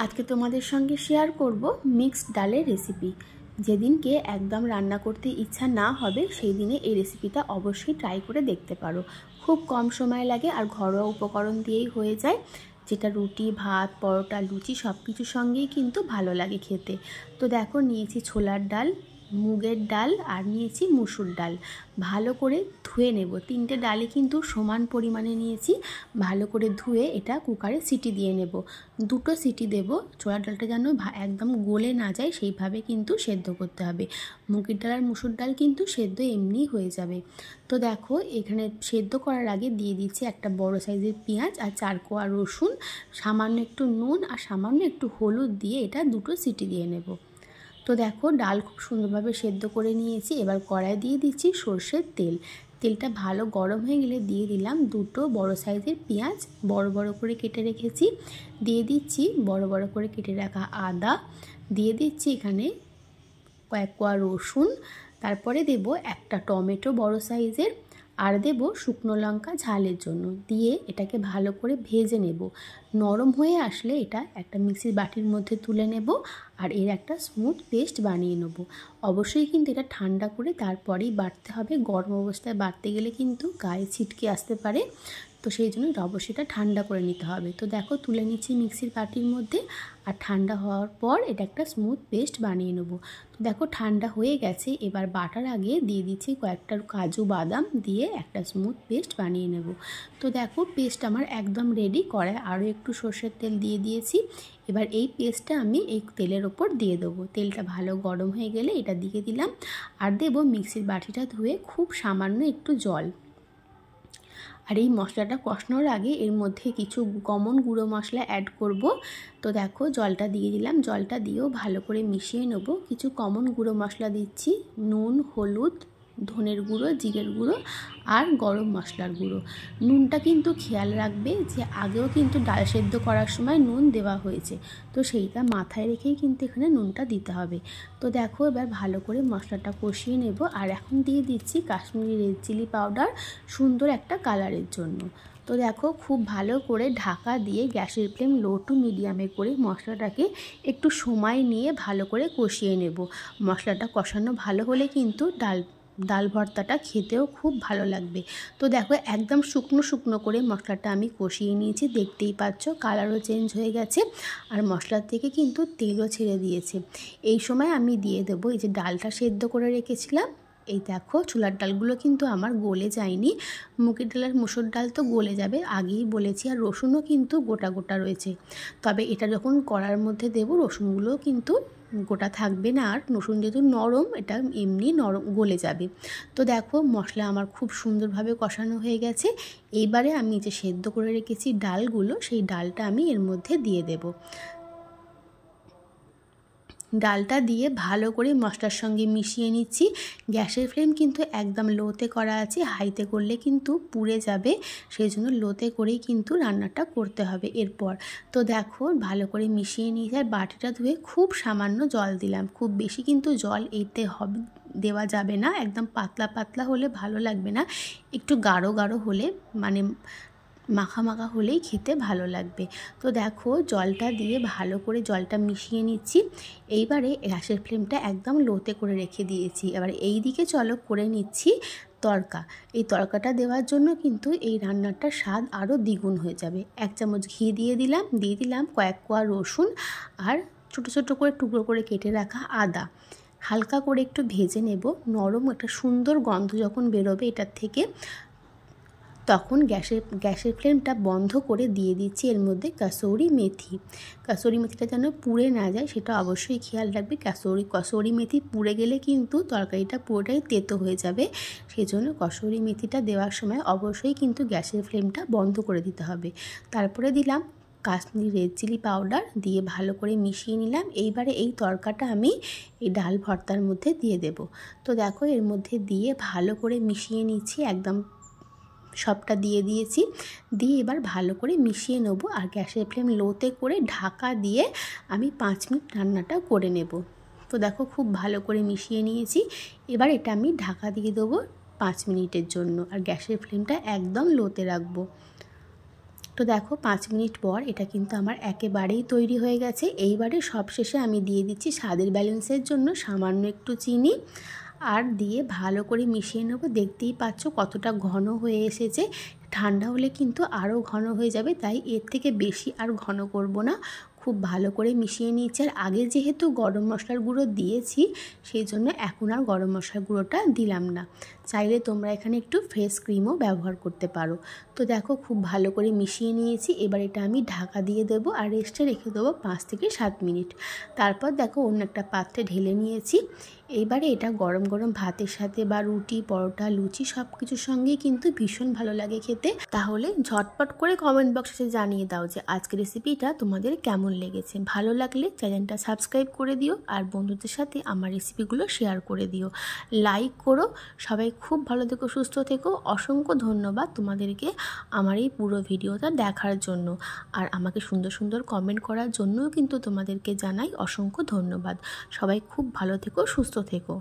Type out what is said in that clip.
আজকে তোমাদের সঙ্গে শেয়ার করব মিক্সড ডালের রেসিপি। যেদিনকে একদম রান্না করতে ইচ্ছা না হবে সেই দিনে এই রেসিপিটা অবশ্যই ট্রাই করে দেখতে পারো। খুব কম সময় লাগে আর ঘরোয়া উপকরণ দিয়েই হয়ে যায়, যেটা রুটি, ভাত, পরোটা, লুচি সব কিছুর সঙ্গেই কিন্তু ভালো লাগে খেতে। তো দেখো, নিয়েছি ছোলার ডাল, মুগের ডাল আর নিয়েছি মুসুর ডাল। ভালো করে ধুয়ে নেব। তিনটে ডালই কিন্তু সমান পরিমাণে নিয়েছি। ভালো করে ধুয়ে এটা কুকারে সিটি দিয়ে নেব। দুটো সিটি দেব। ছোলার ডালটা যেন একদম গলে না যায় সেইভাবে কিন্তু সেদ্ধ করতে হবে। মুগের ডাল আর মুসুর ডাল কিন্তু সেদ্ধ এমনি হয়ে যাবে। তো দেখো, এখানে সেদ্ধ করার আগে দিয়ে দিচ্ছি একটা বড় সাইজের পেঁয়াজ আর 4 কোয়া রসুন, সামান্য একটু নুন আর সামান্য একটু হলুদ দিয়ে এটা দুটো সিটি দিয়ে নেব। তো দেখো, ডাল খুব সুন্দরভাবে সেদ্ধ করে নিয়েছি। এবার কড়াই দিয়ে দিচ্ছি সর্ষের তেল। তেলটা ভালো গরম হয়ে গেলে দিয়ে দিলাম দুটো বড় সাইজের পেঁয়াজ, বড় বড় করে কেটে রেখেছি। দিয়ে দিচ্ছি বড় বড় করে কেটে রাখা আদা। দিয়ে দিচ্ছি এখানে কয়েক কোয়া রসুন। তারপরে দেব একটা টমেটো বড় সাইজের, আর দেব শুকনো লঙ্কা ঝালের জন্য। দিয়ে এটাকে ভালো করে ভেজে নেব। নরম হয়ে আসলে এটা একটা মিক্সির বাটির মধ্যে তুলে নেব আর এর একটা স্মুথ পেস্ট বানিয়ে নেব। অবশ্যই কিন্তু এটা ঠান্ডা করে তারপরেই বাটতে হবে। গরম অবস্থায় বাটতে গেলে কিন্তু গায়ে ছিটকে আসতে পারে, তো সেই জন্য অবশ্যই এটা ঠান্ডা করে নিতে হবে। তো দেখো, তুলে নিচ্ছি মিক্সির বাটির মধ্যে, আর ঠান্ডা হওয়ার পর এটা একটা স্মুথ পেস্ট বানিয়ে নেব। তো দেখো, ঠান্ডা হয়ে গেছে। এবার বাটার আগে দিয়ে দিচ্ছি কয়েকটা কাজু বাদাম, দিয়ে একটা স্মুথ পেস্ট বানিয়ে নেব। তো দেখো, পেস্ট আমার একদম রেডি। কড়ায় আরও একটু সর্ষের তেল দিয়ে দিয়েছি। এবার এই পেস্টটা আমি এই তেলের ওপর দিয়ে দেবো। তেলটা ভালো গরম হয়ে গেলে এটা দিয়ে দিলাম, আর দেবো মিক্সির বাটিটা ধুয়ে খুব সামান্য একটু জল। আর এই মশলাটা কষানোর আগে এর মধ্যে কিছু কমন গুঁড়ো মশলা অ্যাড করব। তো দেখো, জলটা দিয়ে দিলাম। জলটা দিয়েও ভালো করে মিশিয়ে নেব। কিছু কমন গুঁড়ো মশলা দিচ্ছি: নুন, হলুদ, ধনের গুঁড়ো, জিরের গুঁড়ো আর গরম মশলার গুঁড়ো। নুনটা কিন্তু খেয়াল রাখবে যে আগেও কিন্তু ডাল সেদ্ধ করার সময় নুন দেওয়া হয়েছে, তো সেইটা মাথায় রেখেই কিন্তু এখানে নুনটা দিতে হবে। তো দেখো, এবার ভালো করে মশলাটা কষিয়ে নেব। আর এখন দিয়ে দিচ্ছি কাশ্মীরি রেড চিলি পাউডার, সুন্দর একটা কালারের জন্য। তো দেখো, খুব ভালো করে ঢাকা দিয়ে গ্যাসের ফ্লেম লো টু মিডিয়ামে করে মশলাটাকে একটু সময় নিয়ে ভালো করে কষিয়ে নেব। মশলাটা কষানো ভালো হলে কিন্তু ডাল ভর্তাটা খেতেও খুব ভালো লাগবে। তো দেখো, একদম শুকনো শুকনো করে মশলাটা আমি কষিয়ে নিয়েছি। দেখতেই পাচ্ছ কালারও চেঞ্জ হয়ে গেছে আর মশলার থেকে কিন্তু তেলও ছেড়ে দিয়েছে। এই সময় আমি দিয়ে দেবো এই যে ডালটা সেদ্ধ করে রেখেছিলাম। এই দেখো, ছোলার ডালগুলো কিন্তু আমার গলে যায়নি। মুগের ডাল আর মুসুর ডাল তো গলে যাবে, আগেই বলেছি। আর রসুনও কিন্তু গোটা গোটা রয়েছে, তবে এটা যখন কড়ার মধ্যে দেবো রসুনগুলো কিন্তু গোটা থাকবে না। আর রসুন যেহেতু নরম, এটা এমনি নরম গলে যাবে। তো দেখো, মশলা আমার খুব সুন্দরভাবে কষানো হয়ে গেছে। এইবারে আমি যে সেদ্ধ করে রেখেছি ডালগুলো, সেই ডালটা আমি এর মধ্যে দিয়ে দেব। ডালটা দিয়ে ভালো করে মশলার সঙ্গে মিশিয়ে নিচ্ছি। গ্যাসের ফ্লেম কিন্তু একদম লোতে করা আছে, হাইতে করলে কিন্তু পুড়ে যাবে। সেই জন্য লোতে করেই কিন্তু রান্নাটা করতে হবে এরপর। তো দেখো, ভালো করে মিশিয়ে নিয়ে আর বাটিটা ধুয়ে খুব সামান্য জল দিলাম। খুব বেশি কিন্তু জল এতে দেওয়া যাবে না। একদম পাতলা পাতলা হলে ভালো লাগবে না, একটু গাঢ় গাঢ় হলে, মানে মাখা মাখা হলেই খেতে ভালো লাগবে। তো দেখো, জলটা দিয়ে ভালো করে জলটা মিশিয়ে নিচ্ছি। এইবারে গ্যাসের ফ্লেমটা একদম লোতে করে রেখে দিয়েছি। এবার এই দিকে চলো করে নিচ্ছি তড়কা। এই তড়কাটা দেওয়ার জন্য কিন্তু এই রান্নাটার স্বাদ আরও দ্বিগুণ হয়ে যাবে। 1 চামচ ঘি দিয়ে দিলাম কয়েক কোয়া রসুন আর ছোটো ছোটো করে টুকরো করে কেটে রাখা আদা। হালকা করে একটু ভেজে নেব। নরম একটা সুন্দর গন্ধ যখন বেরোবে এটার থেকে, তখন গ্যাসের ফ্লেমটা বন্ধ করে দিয়ে দিচ্ছি এর মধ্যে কাসুরি মেথি। কাসুরি মেথিটা যেন পুড়ে না যায় সেটা অবশ্যই খেয়াল রাখবে। কাসুরি মেথি পুড়ে গেলে কিন্তু তরকারিটা পুরোটাই তেতো হয়ে যাবে। সেই জন্য কাসুরি মেথিটা দেওয়ার সময় অবশ্যই কিন্তু গ্যাসের ফ্লেমটা বন্ধ করে দিতে হবে। তারপরে দিলাম কাশ্মীরি রেড চিলি পাউডার, দিয়ে ভালো করে মিশিয়ে নিলাম। এইবারে এই তরকাটা আমি এই ডাল ভর্তার মধ্যে দিয়ে দেব। তো দেখো, এর মধ্যে দিয়ে ভালো করে মিশিয়ে নিচ্ছি। একদম সবটা দিয়ে দিয়েছি। দিয়ে এবার ভালো করে মিশিয়ে নেব। আর গ্যাসের ফ্লেম লোতে করে ঢাকা দিয়ে আমি 5 মিনিট রান্নাটা করে নেব। তো দেখো, খুব ভালো করে মিশিয়ে নিয়েছি। এবার এটা আমি ঢাকা দিয়ে দেবো 5 মিনিটের জন্য, আর গ্যাসের ফ্লেমটা একদম লোতে রাখবো। তো দেখো 5 মিনিট পর এটা কিন্তু আমার একেবারেই তৈরি হয়ে গেছে। এইবারে সবশেষে আমি দিয়ে দিচ্ছি স্বাদের ব্যালেন্সের জন্য সামান্য একটু চিনি আর দিয়ে ভালো করে মিশিয়ে নেবো। দেখতেই পাচ্ছ কতটা ঘন হয়ে এসেছে। ঠান্ডা হলে কিন্তু আরও ঘন হয়ে যাবে, তাই এর থেকে বেশি আর ঘন করব না। খুব ভালো করে মিশিয়ে নিচ্ছি। আর আগে যেহেতু গরম মশলার গুঁড়ো দিয়েছি সেই জন্য এখন আর গরম মশলার গুঁড়োটা দিলাম না। চাইলে তোমরা এখানে একটু ফ্রেশ ক্রিমও ব্যবহার করতে পারো। তো দেখো খুব ভালো করে মিশিয়ে নিয়েছি। এবার এটা আমি ঢাকা দিয়ে দেবো আর রেস্টে রেখে দেবো 5 থেকে 7 মিনিট। তারপর দেখো অন্য একটা পাত্রে ঢেলে নিয়েছি। এইবারে এটা গরম গরম ভাতের সাথে বা রুটি, পরোটা, লুচি সব কিছুর সঙ্গেই কিন্তু ভীষণ ভালো লাগে খেতে। তাহলে ঝটপট করে কমেন্ট বক্সে জানিয়ে দাও যে আজকের রেসিপিটা তোমাদের কেমন লেগেছে। ভালো লাগলে চ্যানেলটা সাবস্ক্রাইব করে দিও আর বন্ধুদের সাথে আমার রেসিপিগুলো শেয়ার করে দিও, লাইক করো। সবাই খুব ভালো থেকো, সুস্থ থেকো। অসংখ্য ধন্যবাদ তোমাদেরকে আমার এই পুরো ভিডিওটা দেখার জন্য আর আমাকে সুন্দর সুন্দর কমেন্ট করার জন্যও কিন্তু তোমাদেরকে জানাই অসংখ্য ধন্যবাদ। সবাই খুব ভালো থেকো, সুস্থ থেকো।